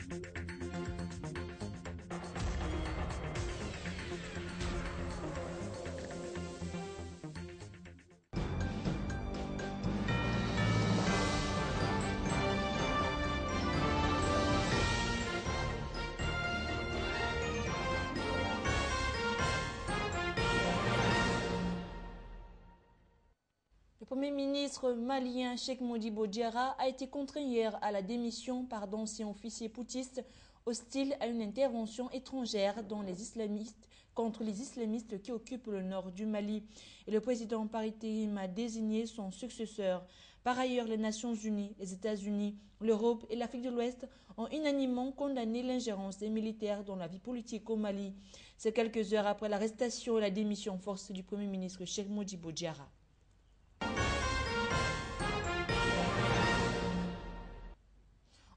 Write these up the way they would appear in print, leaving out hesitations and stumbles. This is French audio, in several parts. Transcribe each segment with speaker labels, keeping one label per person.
Speaker 1: Le Premier ministre malien Cheikh Modibo Diarra a été contraint hier à la démission par d'anciens officiers poutistes hostiles à une intervention étrangère contre les islamistes qui occupent le nord du Mali. Et le président par intérim a désigné son successeur. Par ailleurs, les Nations Unies, les États-Unis, l'Europe et l'Afrique de l'Ouest ont unanimement condamné l'ingérence des militaires dans la vie politique au Mali. C'est quelques heures après l'arrestation et la démission forcée du Premier ministre Cheikh Modibo Diarra.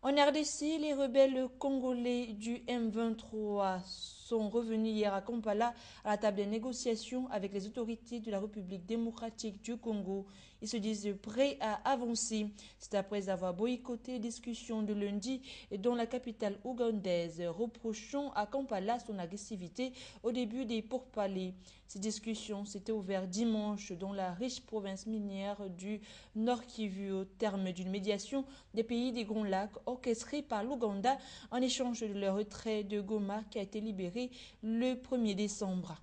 Speaker 1: En RDC, les rebelles congolais du M23 sont revenus hier à Kampala à la table des négociations avec les autorités de la République démocratique du Congo. Ils se disent prêts à avancer. C'est après avoir boycotté les discussions de lundi dans la capitale ougandaise, reprochant à Kampala son agressivité au début des pourparlers. Ces discussions s'étaient ouvertes dimanche dans la riche province minière du Nord Kivu au terme d'une médiation des pays des Grands Lacs orchestrée par l'Ouganda en échange de leur retrait de Goma qui a été libéré le 1er décembre.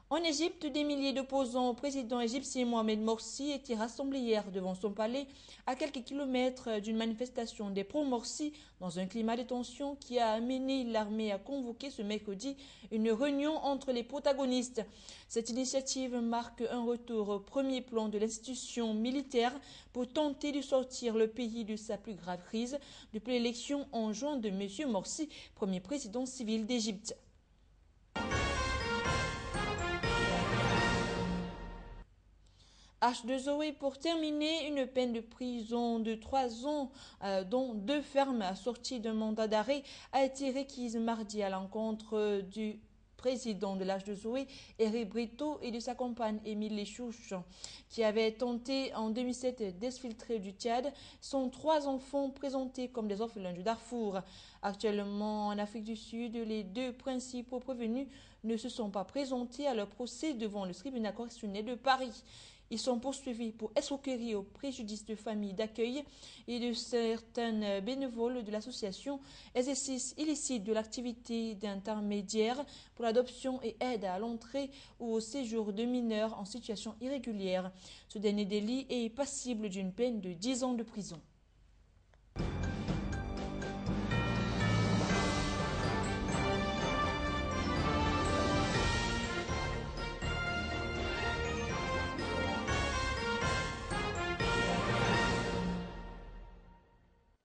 Speaker 1: En Égypte, des milliers d'opposants au président égyptien Mohamed Morsi étaient rassemblés hier devant son palais à quelques kilomètres d'une manifestation des pro-Morsi dans un climat de tension qui a amené l'armée à convoquer ce mercredi une réunion entre les protagonistes. Cette initiative marque un retour au premier plan de l'institution militaire pour tenter de sortir le pays de sa plus grave crise depuis l'élection en juin de M. Morsi, premier président civil d'Égypte. H2OE pour terminer une peine de prison de 3 ans, dont 2 fermes assorties d'un mandat d'arrêt, a été requise mardi à l'encontre du président de l'H2OE, Eric Brito, et de sa compagne Émile Léchouche, qui avait tenté en 2007 d'exfiltrer du Tchad son 3 enfants présentés comme des orphelins du Darfour. Actuellement en Afrique du Sud, les 2 principaux prévenus ne se sont pas présentés à leur procès devant le tribunal correctionnel de Paris. Ils sont poursuivis pour escroquerie au préjudice de familles d'accueil et de certains bénévoles de l'association, exercice illicite de l'activité d'intermédiaire pour l'adoption et aide à l'entrée ou au séjour de mineurs en situation irrégulière. Ce dernier délit est passible d'une peine de 10 ans de prison.